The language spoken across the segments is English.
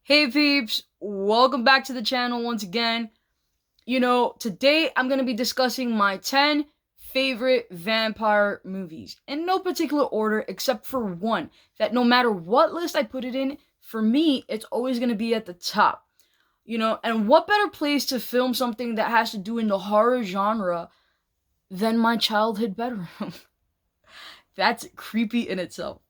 Hey peeps, welcome back to the channel once again. Today I'm going to be discussing my 10 favorite vampire movies. In no particular order except for one, that no matter what list I put it in, for me, it's always going to be at the top. And what better place to film something that has to do in the horror genre than my childhood bedroom? That's creepy in itself.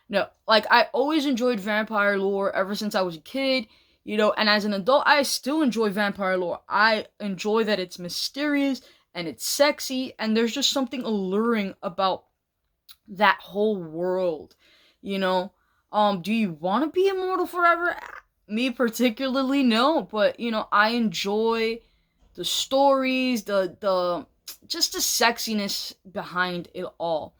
No, like I always enjoyed vampire lore ever since I was a kid, and as an adult, I still enjoy vampire lore. I enjoy that it's mysterious and it's sexy, and there's just something alluring about that whole world, you know. Do you want to be immortal forever? Me particularly, no, but I enjoy the stories, the just the sexiness behind it all.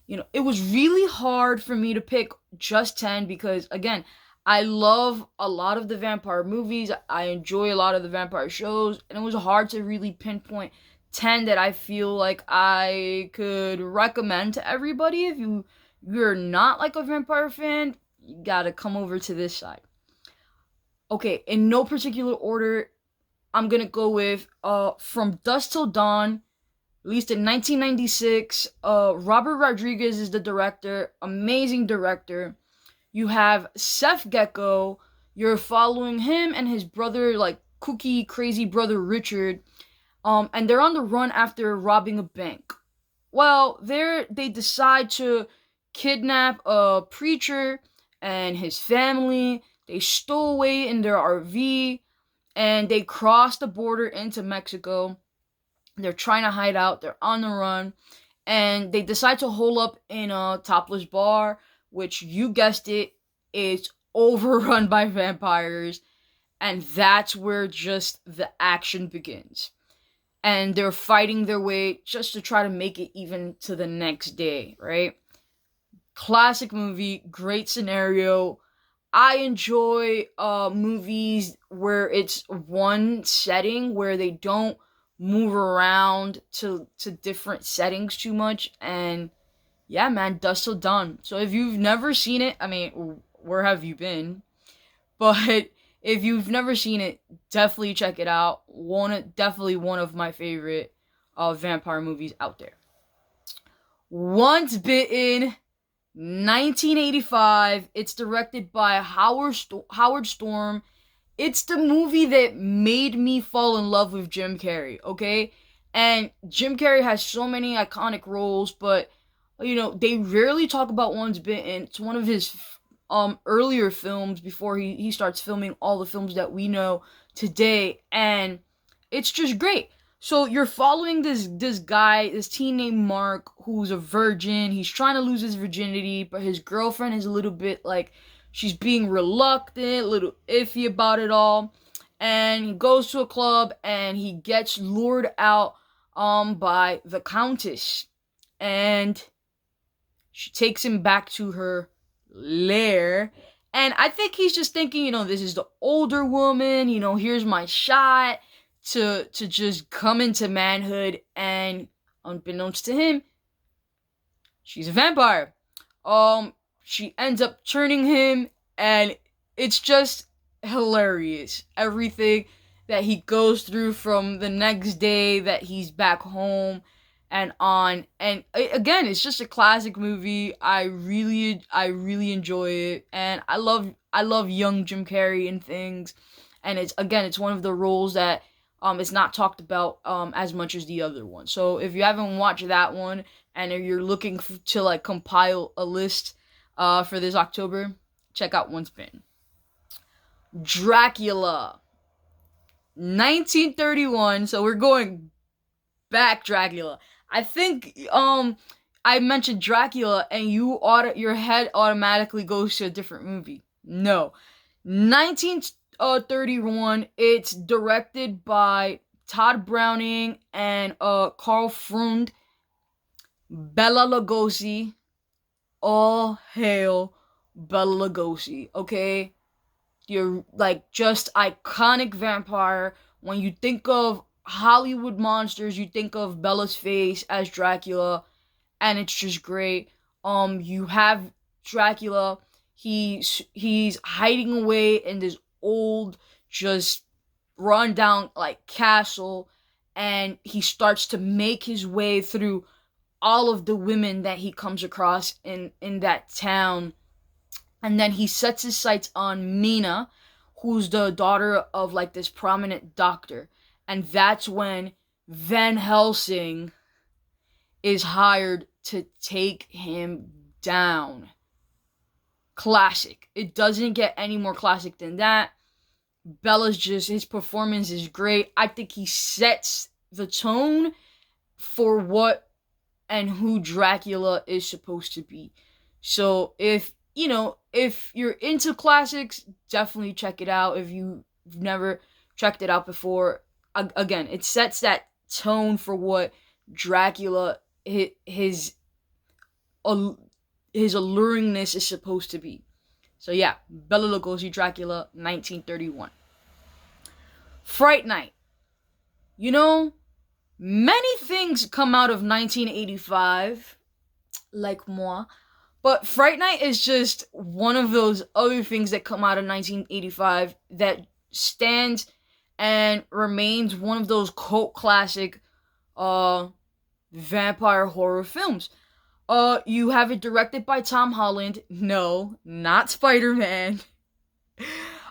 It was really hard for me to pick just 10 because, again, I love a lot of the vampire movies. I enjoy a lot of the vampire shows, and it was hard to really pinpoint 10 that I feel like I could recommend to everybody. If you're not like a vampire fan, you gotta come over to this side. Okay, in no particular order, I'm gonna go with From Dusk Till Dawn, released in 1996. Robert Rodriguez is the director. Amazing director. You have Seth Gecko. You're following him and his brother, like kooky, crazy brother Richard. And they're on the run after robbing a bank. Well, they decide to kidnap a preacher and his family. They stow away in their RV and they cross the border into Mexico. They're trying to hide out. They're on the run. And they decide to hole up in a topless bar, which, you guessed it, is overrun by vampires. And that's where just the action begins. And they're fighting their way just to try to make it even to the next day, right? Classic movie, great scenario. I enjoy movies where it's one setting, where they don't move around to different settings too much. And yeah, man, Dusk Till Dawn. So if you've never seen it, I mean, where have you been? But if you've never seen it, definitely check it out. Definitely one of my favorite vampire movies out there. Once Bitten, 1985. It's directed by Howard Storm. It's the movie that made me fall in love with Jim Carrey, okay? And Jim Carrey has so many iconic roles, but they rarely talk about Once Bitten. It's one of his earlier films before he starts filming all the films that we know today, and it's just great. So you're following this guy, this teen named Mark, who's a virgin. He's trying to lose his virginity, but his girlfriend is a little bit like, she's being reluctant, a little iffy about it all. And he goes to a club and he gets lured out by the Countess. And she takes him back to her lair. And I think he's just thinking, this is the older woman, here's my shot to just come into manhood. And unbeknownst to him, she's a vampire. She ends up turning him, and it's just hilarious. Everything that he goes through from the next day that he's back home and on. And again, it's just a classic movie. I really enjoy it, and I love young Jim Carrey and things. And it's one of the roles that is not talked about as much as the other one. So if you haven't watched that one and if you're looking to like compile a list for this October, check out Once Bitten. Dracula, 1931. So we're going back Dracula. I think I mentioned Dracula and your head automatically goes to a different movie. No. 1931. It's directed by Todd Browning and Carl Freund. Bela Lugosi. All hail Bela Lugosi, okay? You're like just iconic vampire, When you think of Hollywood monsters, you think of Bella's face as Dracula, and it's just great. You have Dracula. He's hiding away in this old, just run down like castle, and he starts to make his way through all of the women that he comes across in that town. And then he sets his sights on Mina, who's the daughter of like this prominent doctor. And that's when Van Helsing is hired to take him down. Classic. It doesn't get any more classic than that. His performance is great. I think he sets the tone for what and who Dracula is supposed to be. So if you're into classics, definitely check it out. If you've never checked it out before, again, it sets that tone for what Dracula, his alluringness is supposed to be. So yeah, Bela Lugosi, Dracula, 1931. Fright Night. Many things come out of 1985, like moi, but Fright Night is just one of those other things that come out of 1985 that stands and remains one of those cult classic vampire horror films. You have it directed by Tom Holland. No, not Spider-Man.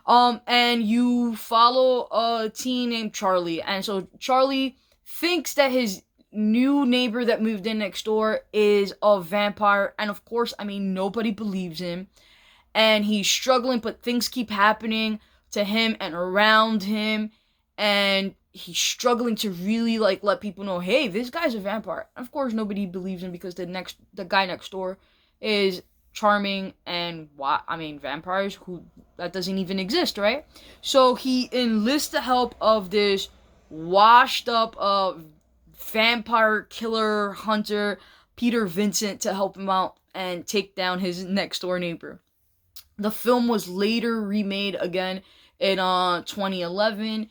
And you follow a teen named Charlie. And so Charlie thinks that his new neighbor that moved in next door is a vampire. And of course, nobody believes him. And he's struggling, but things keep happening to him and around him. And he's struggling to really let people know, hey, this guy's a vampire. Of course, nobody believes him because the guy next door is charming and vampires that doesn't even exist, right? So he enlists the help of this washed up vampire killer hunter Peter Vincent to help him out and take down his next door neighbor. The film was later remade again in 2011.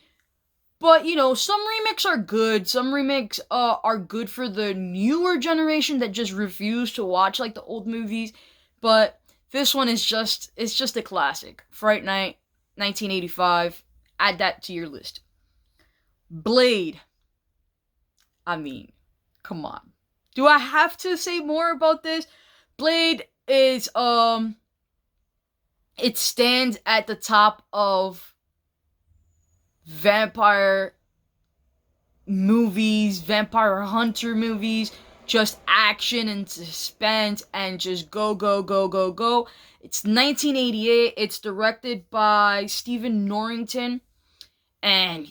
But, some remakes are good. Some remakes are good for the newer generation that just refuse to watch, the old movies. But this one is just a classic. Fright Night, 1985. Add that to your list. Blade. Come on. Do I have to say more about this? Blade is, it stands at the top of vampire movies, vampire hunter movies, just action and suspense and just go, go, go, go, go. It's 1988. It's directed by Stephen Norrington. And,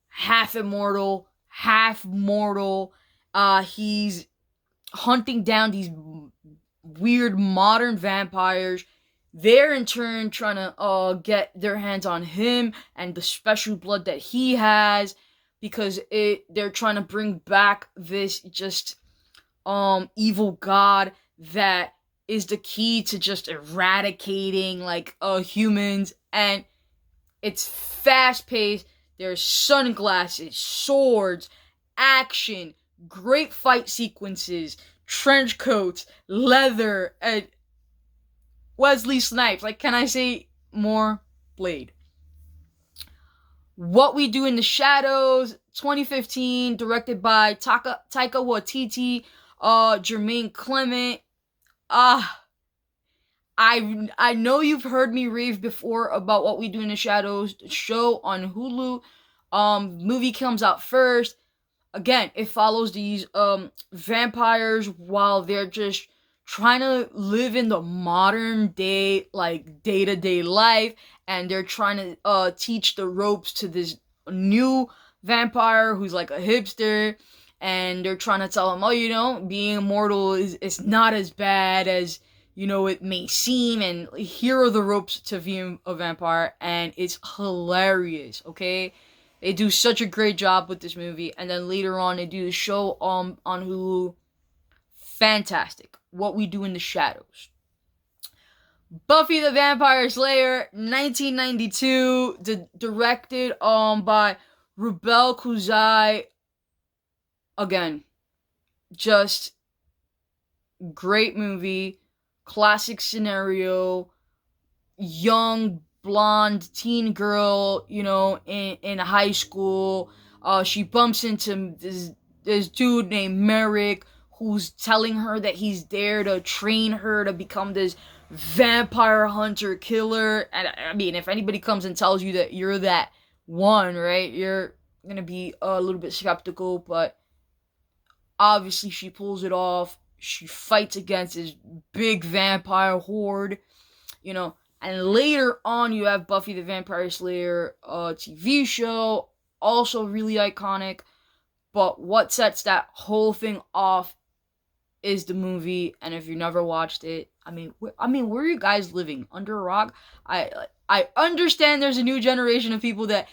half immortal, half mortal. He's hunting down these weird modern vampires. They're in turn trying to get their hands on him and the special blood that he has, because they're trying to bring back this just evil god that is the key to just eradicating humans. And it's fast paced. There's sunglasses, swords, action, great fight sequences, trench coats, leather, and Wesley Snipes. Can I say more? Blade. What We Do in the Shadows, 2015, directed by Taika Waititi, Jermaine Clement. I know you've heard me rave before about What We Do in the Shadows, the show on Hulu. Movie comes out first. Again, it follows these vampires while they're just trying to live in the modern day, day-to-day life, and they're trying to teach the ropes to this new vampire who's a hipster, and they're trying to tell him, being immortal is not as bad as, it may seem, and here are the ropes to being a vampire, and it's hilarious, okay? They do such a great job with this movie, and then later on, they do the show on Hulu. Fantastic. What We Do in the Shadows. Buffy the Vampire Slayer, 1992, directed by Rubel Kuzai, again, just great movie, classic scenario, young blonde teen girl, in high school. She bumps into this dude named Merrick, who's telling her that he's there to train her to become this vampire hunter killer. And I mean, if anybody comes and tells you that you're that one, right, you're gonna be a little bit skeptical, but obviously she pulls it off. She fights against this big vampire horde, and later on you have Buffy the Vampire Slayer TV show, also really iconic. But what sets that whole thing off is the movie. And if you never watched it, where are you guys living? Under a rock? I understand there's a new generation of people that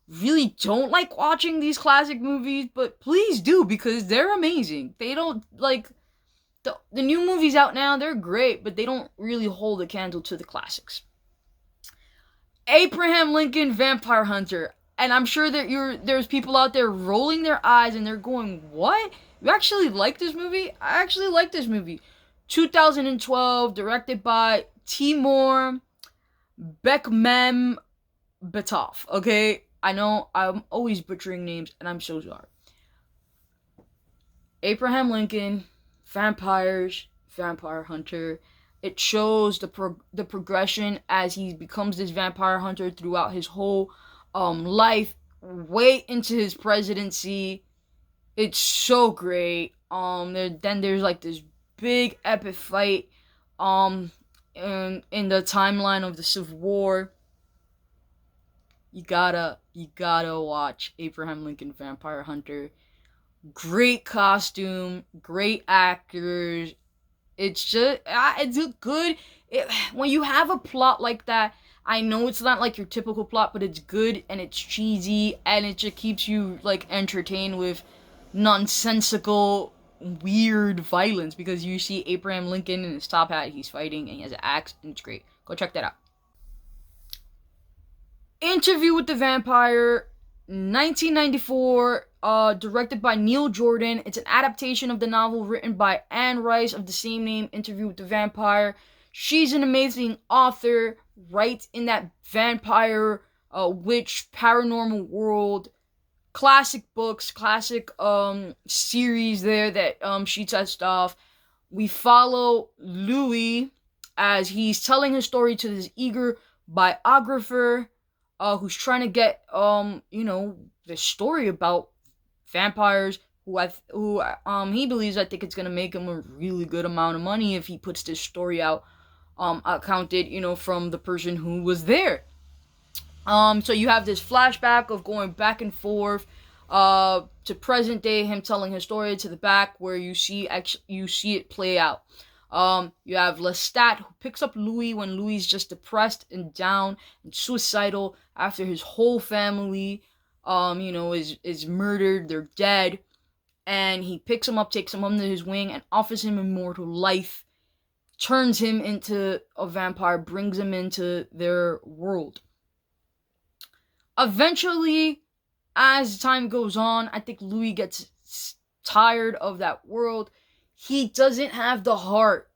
really don't like watching these classic movies, but please do, because they're amazing. They don't like the new movies out now, they're great, but they don't really hold a candle to the classics. Abraham Lincoln Vampire Hunter. And I'm sure that there's people out there rolling their eyes and they're going, "What? You actually like this movie?" I actually like this movie. 2012, directed by Timur Bekmambetov. Okay? I know I'm always butchering names and I'm so sorry. Abraham Lincoln, vampires, vampire hunter. It shows the progression as he becomes this vampire hunter throughout his whole life, way into his presidency. It's so great. Then there's like this big epic fight in the timeline of the Civil War. You gotta watch Abraham Lincoln Vampire Hunter. Great costume, great actors. It's just, it's good. When you have a plot like that, I know it's not like your typical plot, but it's good and it's cheesy and it just keeps you like entertained with nonsensical, weird violence, because you see Abraham Lincoln in his top hat, he's fighting and he has an axe and it's great. Go check that out. Interview with the Vampire, 1994, directed by Neil Jordan. It's an adaptation of the novel written by Anne Rice of the same name, Interview with the Vampire. She's an amazing author, writes in that vampire, witch, paranormal world. Classic books, classic series there that she touched off. We follow Louis as he's telling his story to this eager biographer, who's trying to get the story about vampires, who he believes, I think it's gonna make him a really good amount of money if he puts this story out, accounted from the person who was there. So you have this flashback of going back and forth to present day, him telling his story, to the back where you see it play out. You have Lestat, who picks up Louis when Louis is just depressed and down and suicidal after his whole family is murdered, they're dead, and he picks him up, takes him under his wing, and offers him immortal life, turns him into a vampire, brings him into their world. Eventually, as time goes on, I think Louis gets tired of that world. He doesn't have the heart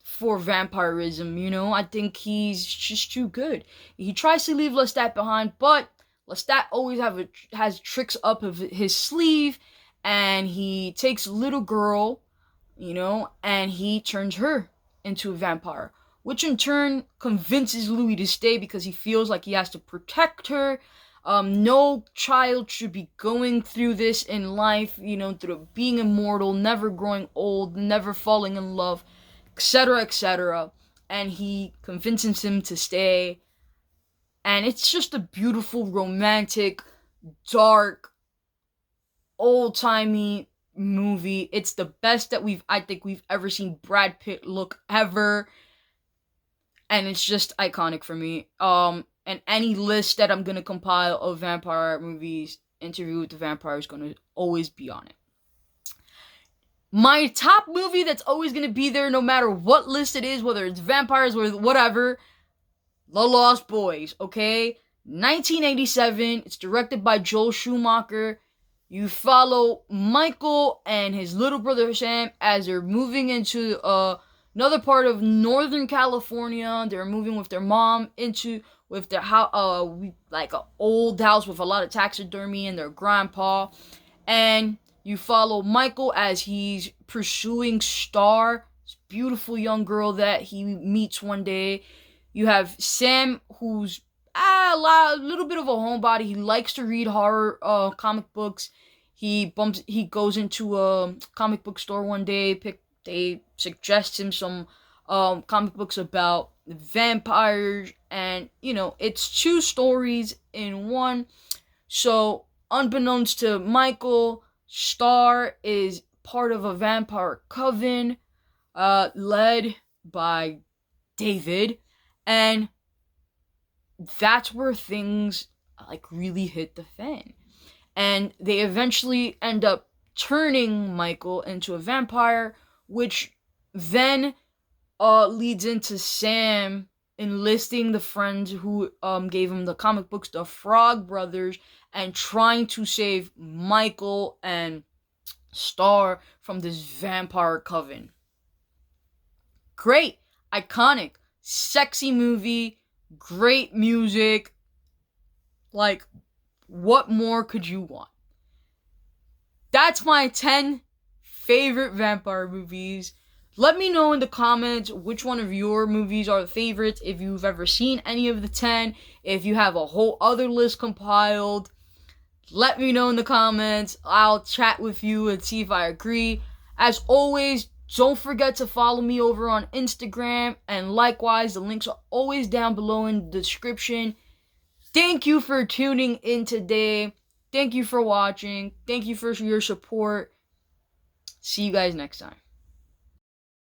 for vampirism, I think he's just too good. He tries to leave Lestat behind, but Lestat always has tricks up of his sleeve, and he takes a little girl, and he turns her into a vampire, which in turn convinces Louis to stay because he feels like he has to protect her. No child should be going through this in life, through being immortal, never growing old, never falling in love, etc., etc. And he convinces him to stay. And it's just a beautiful, romantic, dark, old-timey movie. It's the best that I think we've ever seen Brad Pitt look ever. And it's just iconic for me. And any list that I'm gonna compile of vampire movies, Interview with the Vampire is gonna always be on it. My top movie that's always gonna be there no matter what list it is, whether it's vampires or whatever, The Lost Boys, okay? 1987. It's directed by Joel Schumacher. You follow Michael and his little brother Sam as they're moving into another part of Northern California. They're moving with their mom into with their house, like an old house with a lot of taxidermy and their grandpa. And you follow Michael as he's pursuing Star, this beautiful young girl that he meets one day. You have Sam, who's a little bit of a homebody. He likes to read horror comic books. He goes into a comic book store one day. They suggest him some comic books about vampires, and it's two stories in one. So unbeknownst to Michael, Star is part of a vampire coven led by David, and that's where things like really hit the fan. And they eventually end up turning Michael into a vampire, which then leads into Sam enlisting the friends who gave him the comic books, the Frog Brothers, and trying to save Michael and Star from this vampire coven. Great, iconic, sexy movie, great music. Like, what more could you want? That's my 10 favorite vampire movies. Let me know in the comments which one of your movies are the favorites, if you've ever seen any of the 10, if you have a whole other list compiled. Let me know in the comments. I'll chat with you and see if I agree. As always, don't forget to follow me over on Instagram, and likewise, the links are always down below in the description. Thank you for tuning in today. Thank you for watching. Thank you for your support. See you guys next time.